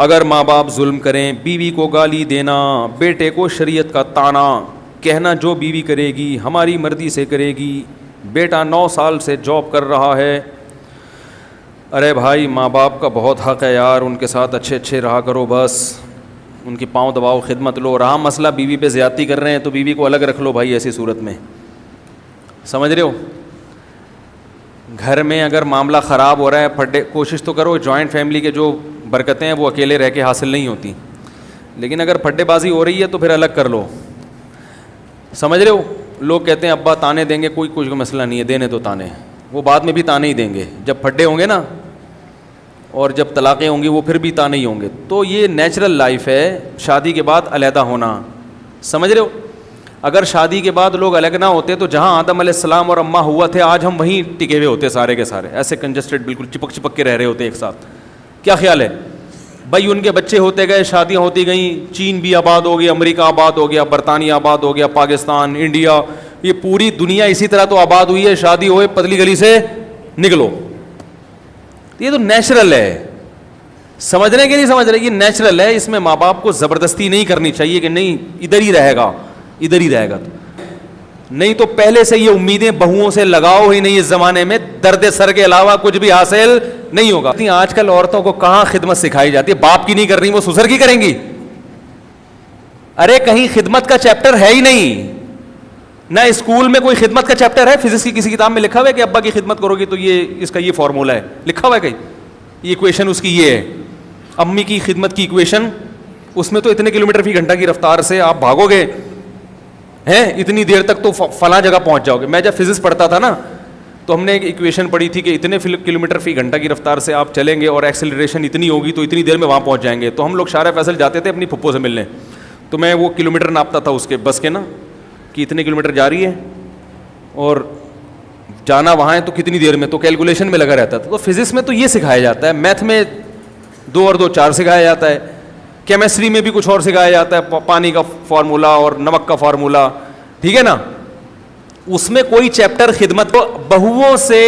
اگر ماں باپ ظلم کریں، بیوی کو گالی دینا، بیٹے کو شریعت کا طعنہ، کہنا جو بیوی کرے گی ہماری مرضی سے کرے گی، بیٹا 9 سال سے جاب کر رہا ہے، ارے بھائی ماں باپ کا بہت حق ہے یار، ان کے ساتھ اچھے رہا کرو، بس ان کی پاؤں دباؤ، خدمت لو. رہا مسئلہ بیوی پہ زیادتی کر رہے ہیں تو بیوی کو الگ رکھ لو بھائی. ایسی صورت میں سمجھ رہے ہو، گھر میں اگر معاملہ خراب ہو رہا ہے، پھڈے کوشش تو کرو. جوائنٹ فیملی کے جو برکتیں ہیں وہ اکیلے رہ کے حاصل نہیں ہوتی، لیکن اگر پھڈے بازی ہو رہی ہے تو پھر الگ کر لو. سمجھ رہے ہو، لوگ کہتے ہیں ابا تانے دیں گے، کوئی کچھ مسئلہ نہیں ہے، دینے تو تانے، وہ بعد میں بھی تانے ہی دیں گے. جب پھڈے ہوں گے نا اور جب طلاقیں ہوں گی وہ پھر بھی تانے ہی ہوں گے. تو یہ نیچرل لائف ہے شادی کے بعد علیحدہ ہونا. سمجھ رہے ہو، اگر شادی کے بعد لوگ الگ نہ ہوتے تو جہاں آدم علیہ السلام اور اماں ہوا تھے آج ہم وہیں ٹکے ہوئے ہوتے سارے کے سارے، ایسے کنجسٹڈ بالکل چپک کے رہ رہے ہوتے ایک ساتھ. کیا خیال ہے بھائی؟ ان کے بچے ہوتے گئے، شادیاں ہوتی گئیں، چین بھی آباد ہو گیا، امریکہ آباد ہو گیا، برطانیہ آباد ہو گیا، پاکستان، انڈیا، یہ پوری دنیا اسی طرح تو آباد ہوئی ہے. شادی ہوئے پتلی گلی سے نکلو. یہ تو نیچرل ہے. سمجھ رہے کہ نہیں سمجھ رہے؟ یہ نیچرل ہے. اس میں ماں باپ کو زبردستی نہیں کرنی چاہیے کہ نہیں ادھر ہی رہے گا، ادھر ہی رہے گا. نہیں تو پہلے سے یہ امیدیں بہوؤں سے لگاؤ ہی نہیں. اس زمانے میں درد سر کے علاوہ کچھ بھی حاصل نہیں ہوگا. آج کل عورتوں کو کہاں خدمت سکھائی جاتی ہے؟ باپ کی نہیں کر رہی وہ سسر کی کریں گی. ارے کہیں خدمت کا چیپٹر ہے ہی نہیں. نہ اسکول میں کوئی خدمت کا چیپٹر ہے. فزکس کی کسی کتاب میں لکھا ہوا ہے کہ ابا کی خدمت کرو گی تو یہ اس کا یہ فارمولا ہے لکھا ہوا ہے کہیں؟ یہ ایکویشن اس کی یہ ہے. امی کی خدمت کی ایکویشن، اس میں تو اتنے کلومیٹر فی گھنٹہ کی رفتار سے آپ بھاگو گے ہیں اتنی دیر تک تو فلاں جگہ پہنچ جاؤ گے. میں جب فزکس پڑھتا تھا نا تو ہم نے ایک ایکویشن پڑھی تھی کہ اتنے کلومیٹر فی گھنٹہ کی رفتار سے آپ چلیں گے اور ایکسلریشن اتنی ہوگی تو اتنی دیر میں وہاں پہنچ جائیں گے. تو ہم لوگ شارع فیصل جاتے تھے اپنی پھپھو سے ملنے، تو میں وہ کلومیٹر ناپتا تھا اس کے بس کے نا کہ اتنے کلومیٹر جا رہی ہے اور جانا وہاں ہے تو کتنی دیر میں، تو کیلکولیشن میں لگا رہتا تھا. تو فزکس میں تو یہ سکھایا جاتا ہے، میتھ میں 2 اور 2 4 سکھایا جاتا ہے، کیمسٹری میں بھی کچھ اور سکھایا جاتا ہے، پانی کا فارمولا اور نمک کا فارمولا، ٹھیک ہے نا. اس میں کوئی چیپٹر خدمت کو بہوؤں سے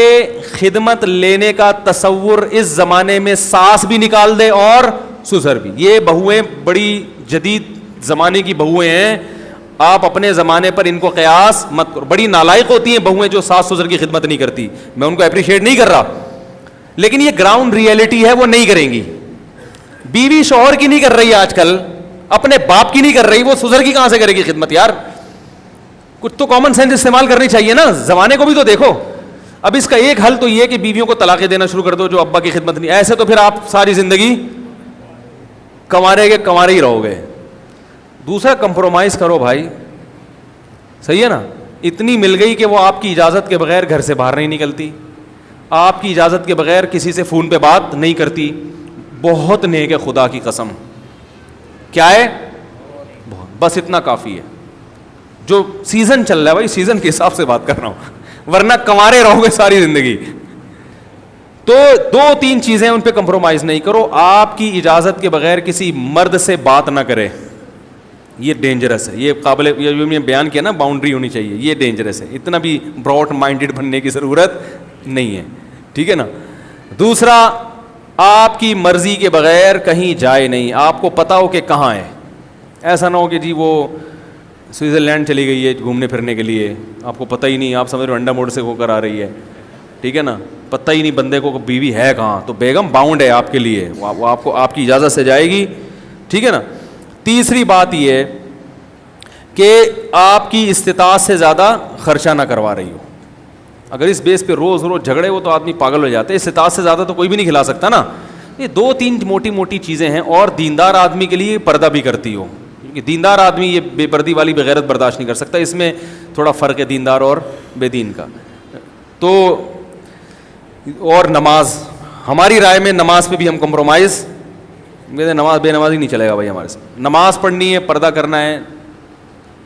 خدمت لینے کا تصور اس زمانے میں ساس بھی نکال دے اور سسر بھی. یہ بہویں بڑی جدید زمانے کی بہویں ہیں، آپ اپنے زمانے پر ان کو قیاس مت کرو. بڑی نالائق ہوتی ہیں بہویں جو ساس سسر کی خدمت نہیں کرتی. میں ان کو اپریشیٹ نہیں کر رہا، لیکن یہ گراؤنڈ ریئلٹی ہے، وہ نہیں کریں گی. بیوی شوہر کی نہیں کر رہی آج کل، اپنے باپ کی نہیں کر رہی، وہ سسر کی کہاں سے کرے گی خدمت یار؟ کچھ تو کامن سینس استعمال کرنی چاہیے نا. زمانے کو بھی تو دیکھو. اب اس کا ایک حل تو یہ کہ بیویوں کو طلاقیں دینا شروع کر دو جو ابا کی خدمت نہیں. ایسے تو پھر آپ ساری زندگی کمارے ہی رہو گے. دوسرا کمپرومائز کرو بھائی، صحیح ہے نا. اتنی مل گئی کہ وہ آپ کی اجازت کے بغیر گھر سے باہر نہیں نکلتی، آپ کی اجازت کے بغیر کسی سے فون پہ بات نہیں کرتی. بہت نیک ہے خدا کی قسم. کیا ہے؟ بس اتنا کافی ہے. جو سیزن چل رہا ہے بھائی، سیزن کے حساب سے بات کر رہا ہوں، ورنہ کمارے رہو گے ساری زندگی. تو 2-3 چیزیں ان پہ کمپرومائز نہیں کرو. آپ کی اجازت کے بغیر کسی مرد سے بات نہ کرے، یہ ڈینجرس ہے. یہ قابل یہ بیان کیا نا، باؤنڈری ہونی چاہیے. یہ ڈینجرس ہے. اتنا بھی براڈ مائنڈیڈ بننے کی ضرورت نہیں ہے، ٹھیک ہے نا. دوسرا، آپ کی مرضی کے بغیر کہیں جائے نہیں. آپ کو پتا ہو کہ کہاں ہے. ایسا نہ ہو کہ جی وہ سوئٹزرلینڈ چلی گئی ہے گھومنے پھرنے کے لیے، آپ کو پتہ ہی نہیں، آپ سمجھ رہے انڈا موڑ سے ہو کر آ رہی ہے، ٹھیک ہے نا. پتہ ہی نہیں بندے کو بیوی ہے کہاں. تو بیگم باؤنڈ ہے آپ کے لیے، وہ آپ کو آپ کی اجازت سے جائے گی، ٹھیک ہے نا. تیسری بات یہ ہے کہ آپ کی استطاعت سے زیادہ خرچہ نہ کروا رہی ہو. اگر اس بیس پہ روز جھگڑے ہو تو آدمی پاگل ہو جاتا ہے. استطاعت سے زیادہ تو کوئی بھی نہیں کھلا سکتا نا. یہ 2-3 موٹی چیزیں ہیں. اور دیندار آدمی کے لیے پردہ بھی کرتی ہو، کیونکہ دیندار آدمی یہ بے پردی والی بغیرت برداشت نہیں کر سکتا. اس میں تھوڑا فرق ہے دیندار اور بے دین کا. تو اور نماز، ہماری رائے میں نماز پہ بھی ہم کمپرومائز، نماز بے نمازی نہیں چلے گا بھائی ہمارے ساتھ. نماز پڑھنی ہے، پردہ کرنا ہے،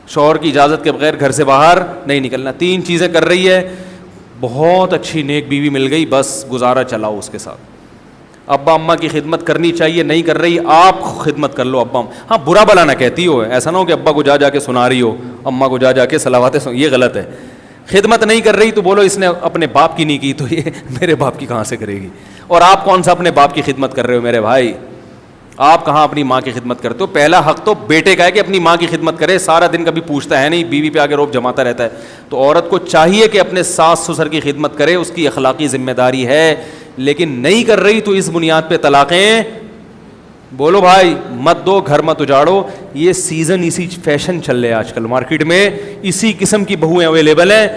شوہر کی اجازت کے بغیر گھر سے باہر نہیں نکلنا. 3 چیزیں کر رہی ہے، بہت اچھی نیک بیوی مل گئی، بس گزارا چلاؤ اس کے ساتھ. ابا اماں کی خدمت کرنی چاہیے، نہیں کر رہی آپ خدمت کر لو. ابا ہاں برا بلا نہ کہتی ہو، ایسا نہ ہو کہ ابا کو جا کے سنا رہی ہو، اماں کو جا کے صلواتیں یہ غلط ہے. خدمت نہیں کر رہی تو بولو اس نے اپنے باپ کی نہیں کی تو یہ میرے باپ کی کہاں سے کرے گی. اور آپ کون سا اپنے باپ کی خدمت کر رہے ہو میرے بھائی؟ آپ کہاں اپنی ماں کی خدمت کرتے ہو؟ پہلا حق تو بیٹے کا ہے کہ اپنی ماں کی خدمت کرے. سارا دن کبھی پوچھتا ہے نہیں, بیوی پہ آ کے روب جماتا رہتا ہے. تو عورت کو چاہیے کہ اپنے ساس سسر کی خدمت کرے, اس کی اخلاقی ذمہ داری ہے. لیکن نہیں کر رہی تو اس بنیاد پہ طلاقیں, بولو بھائی مت دو, گھر مت اجاڑو. یہ سیزن, اسی فیشن چل رہے ہیں آج کل مارکیٹ میں, اسی قسم کی بہویں اویلیبل ہیں.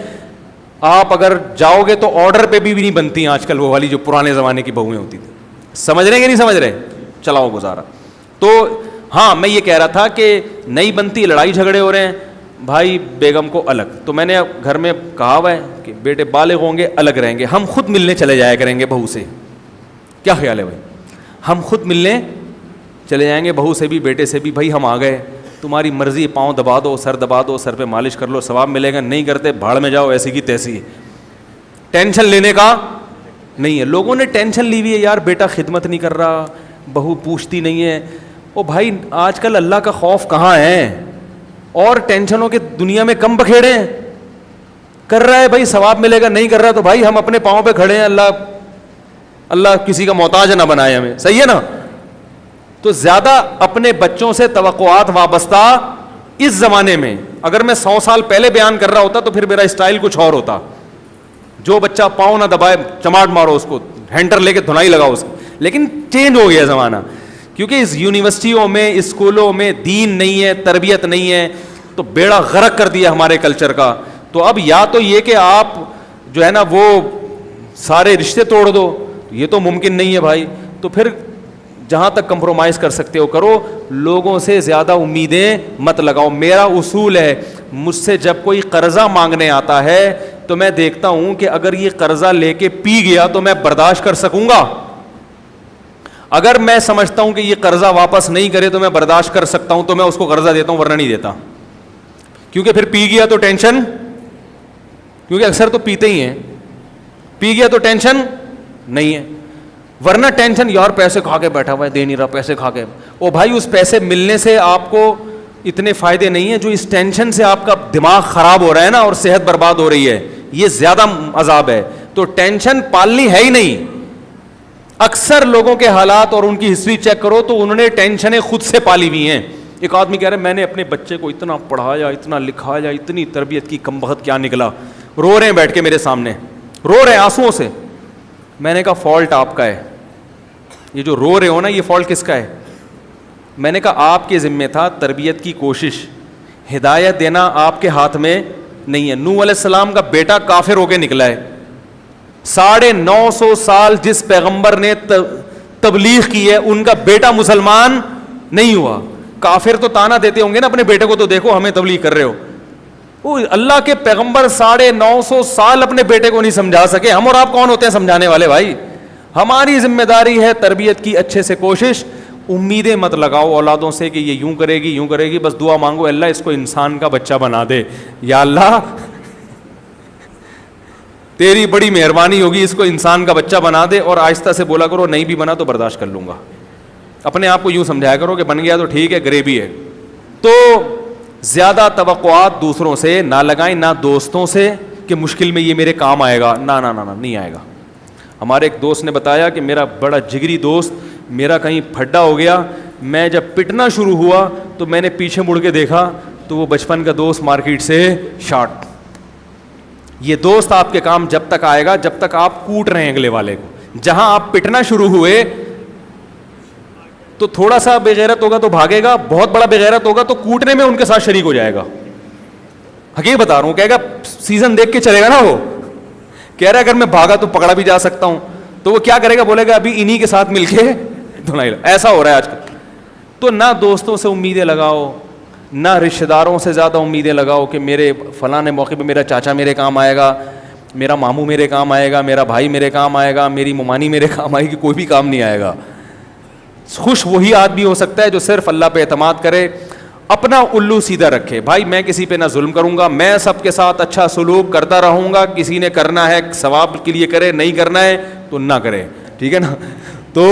آپ اگر جاؤ گے تو آرڈر پہ بھی نہیں بنتی ہیں آج کل وہ والی جو پرانے زمانے کی بہویں ہوتی تھیں. سمجھ رہے ہیں کہ نہیں سمجھ رہے؟ چلاؤ گزارا. تو ہاں میں یہ کہہ رہا تھا کہ نہیں بنتی, لڑائی جھگڑے ہو رہے ہیں بھائی, بیگم کو الگ. تو میں نے گھر میں کہا ہوا ہے کہ بیٹے بالغ ہوں گے الگ رہیں گے, ہم خود ملنے چلے جایا کریں گے بہو سے. کیا خیال ہے بھائی؟ ہم خود ملنے چلے جائیں گے بہو سے بھی, بیٹے سے بھی. بھائی ہم آ گئے, تمہاری مرضی, پاؤں دبا دو, سر دبا دو, سر پہ مالش کر لو, ثواب ملے گا. نہیں کرتے بھاڑ میں جاؤ, ایسی کی تیسی. ٹینشن لینے کا نہیں ہے. لوگوں نے ٹینشن لی ہوئی ہے یار, بیٹا خدمت نہیں کر رہا, بہو پوچھتی نہیں ہے. او بھائی آج کل اللہ کا خوف کہاں ہے, اور ٹینشنوں کے دنیا میں کم بکھیڑے ہیں. کر رہا ہے بھائی ثواب ملے گا, نہیں کر رہا تو بھائی ہم اپنے پاؤں پہ کھڑے ہیں. اللہ کسی کا محتاج نہ بنائے ہمیں, صحیح ہے نا. تو زیادہ اپنے بچوں سے توقعات وابستہ اس زمانے میں, اگر میں 100 سال پہلے بیان کر رہا ہوتا تو پھر میرا اسٹائل کچھ اور ہوتا. جو بچہ پاؤں نہ دبائے چماٹ مارو اس کو, ہینڈر لے کے دھنائی لگاؤ اس کو. لیکن چینج ہو گیا زمانہ, کیونکہ اس یونیورسٹیوں میں, اسکولوں میں دین نہیں ہے, تربیت نہیں ہے, تو بیڑا غرق کر دیا ہمارے کلچر کا. تو اب یا تو یہ کہ آپ جو ہے نا وہ سارے رشتے توڑ دو, یہ تو ممکن نہیں ہے بھائی. تو پھر جہاں تک کمپرومائز کر سکتے ہو کرو, لوگوں سے زیادہ امیدیں مت لگاؤ. میرا اصول ہے, مجھ سے جب کوئی قرضہ مانگنے آتا ہے تو میں دیکھتا ہوں کہ اگر یہ قرضہ لے کے پی گیا تو میں برداشت کر سکوں گا. اگر میں سمجھتا ہوں کہ یہ قرضہ واپس نہیں کرے تو میں برداشت کر سکتا ہوں, تو میں اس کو قرضہ دیتا ہوں, ورنہ نہیں دیتا. کیونکہ پھر پی گیا تو ٹینشن, کیونکہ اکثر تو پیتے ہی ہیں, پی گیا تو ٹینشن نہیں ہے. ورنہ ٹینشن یار پیسے کھا کے بیٹھا ہوا ہے, دے نہیں رہا, پیسے کھا کے. او بھائی اس پیسے ملنے سے آپ کو اتنے فائدے نہیں ہیں جو اس ٹینشن سے آپ کا دماغ خراب ہو رہا ہے نا, اور صحت برباد ہو رہی ہے, یہ زیادہ عذاب ہے. تو ٹینشن پالنی ہے ہی نہیں. اکثر لوگوں کے حالات اور ان کی ہسٹری چیک کرو تو انہوں نے ٹینشنیں خود سے پالی ہوئی ہیں. ایک آدمی کہہ رہا ہے میں نے اپنے بچے کو اتنا پڑھایا, اتنا لکھایا, اتنی تربیت کی, کم بخت کیا نکلا. رو رہے ہیں بیٹھ کے میرے سامنے, رو رہے ہیں آنسوؤں سے. میں نے کہا فالٹ آپ کا ہے, یہ جو رو رہے ہو نا یہ فالٹ کس کا ہے؟ میں نے کہا آپ کے ذمہ تھا تربیت کی کوشش, ہدایت دینا آپ کے ہاتھ میں نہیں ہے. نوح علیہ السلام کا بیٹا کافر ہو کے نکلا ہے. 950 سال جس پیغمبر نے تبلیغ کی ہے ان کا بیٹا مسلمان نہیں ہوا. کافر تو تانا دیتے ہوں گے نا اپنے بیٹے کو, تو دیکھو ہمیں تبلیغ کر رہے ہو. وہ اللہ کے پیغمبر 950 سال اپنے بیٹے کو نہیں سمجھا سکے. ہم اور آپ کون ہوتے ہیں سمجھانے والے بھائی؟ ہماری ذمہ داری ہے تربیت کی اچھے سے کوشش. امیدیں مت لگاؤ اولادوں سے کہ یہ یوں کرے گی یوں کرے گی, بس دعا مانگو اللہ اس کو انسان کا بچہ بنا دے, یا اللہ تیری بڑی مہربانی ہوگی اس کو انسان کا بچہ بنا دے. اور آہستہ سے بولا کرو نہیں بھی بنا تو برداشت کر لوں گا. اپنے آپ کو یوں سمجھایا کرو کہ بن گیا تو ٹھیک ہے, گریبی ہے. تو زیادہ توقعات دوسروں سے نہ لگائیں, نہ دوستوں سے کہ مشکل میں یہ میرے کام آئے گا, نہ نہیں آئے گا. ہمارے ایک دوست نے بتایا کہ میرا بڑا جگری دوست میرا کہیں پھڈا ہو گیا, میں جب پٹنا شروع ہوا تو میں نے پیچھے مڑ کے دیکھا تو وہ بچپن کا دوست مارکیٹ سے شارٹ. یہ دوست آپ کے کام جب تک آئے گا جب تک آپ کوٹ رہے ہیں اگلے والے کو. جہاں آپ پٹنا شروع ہوئے تو تھوڑا سا بےغیرت ہوگا تو بھاگے گا, بہت بڑا بےغیرت ہوگا تو کوٹنے میں ان کے ساتھ شریک ہو جائے گا. حقیقت بتا رہا ہوں, کہے گا سیزن دیکھ کے چلے گا نا. وہ کہہ رہا ہے اگر میں بھاگا تو پکڑا بھی جا سکتا ہوں, تو وہ کیا کرے گا, بولے گا ابھی انہی کے ساتھ مل کے دھنائی. ایسا ہو رہا ہے آج کل. تو نہ دوستوں سے امیدیں لگاؤ, نہ رشتہ داروں سے زیادہ امیدیں لگاؤ کہ میرے فلاں موقع پہ میرا چاچا میرے کام آئے گا, میرا ماموں میرے کام آئے گا, میرا بھائی میرے کام آئے گا, میری ممانی میرے کام آئے گی. کوئی بھی کام نہیں آئے گا. خوش وہی آدمی ہو سکتا ہے جو صرف اللہ پہ اعتماد کرے, اپنا الو سیدھا رکھے. بھائی میں کسی پہ نہ ظلم کروں گا, میں سب کے ساتھ اچھا سلوک کرتا رہوں گا. کسی نے کرنا ہے ثواب کے لیے کرے, نہیں کرنا ہے تو نہ کرے, ٹھیک ہے نا. تو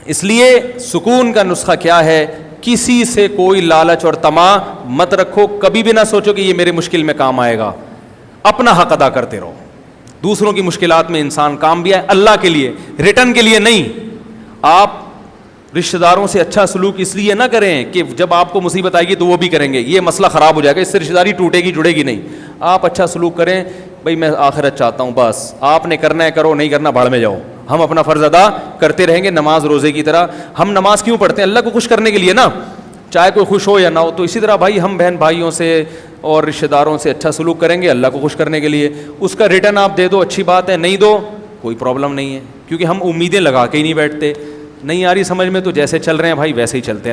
اس لیے سکون کا نسخہ کیا ہے, کسی سے کوئی لالچ اور طمع مت رکھو. کبھی بھی نہ سوچو کہ یہ میرے مشکل میں کام آئے گا. اپنا حق ادا کرتے رہو. دوسروں کی مشکلات میں انسان کام بھی آئے, اللہ کے لیے, ریٹرن کے لیے نہیں. آپ رشتہ داروں سے اچھا سلوک اس لیے نہ کریں کہ جب آپ کو مصیبت آئے گی تو وہ بھی کریں گے, یہ مسئلہ خراب ہو جائے گا, اس سے رشتہ داری ٹوٹے گی جڑے گی نہیں. آپ اچھا سلوک کریں, بھائی میں آخرت چاہتا ہوں, بس آپ نے کرنا ہے کرو, نہیں کرنا بھاڑ میں جاؤ, ہم اپنا فرض ادا کرتے رہیں گے نماز روزے کی طرح. ہم نماز کیوں پڑھتے ہیں؟ اللہ کو خوش کرنے کے لیے نا, چاہے کوئی خوش ہو یا نہ ہو. تو اسی طرح بھائی ہم بہن بھائیوں سے اور رشتہ داروں سے اچھا سلوک کریں گے اللہ کو خوش کرنے کے لیے. اس کا ریٹرن آپ دے دو اچھی بات ہے, نہیں دو کوئی پرابلم نہیں ہے, کیونکہ ہم امیدیں لگا کے ہی نہیں بیٹھتے. نہیں آ رہی سمجھ میں تو جیسے چل رہے ہیں بھائی ویسے ہی چلتے رہیں.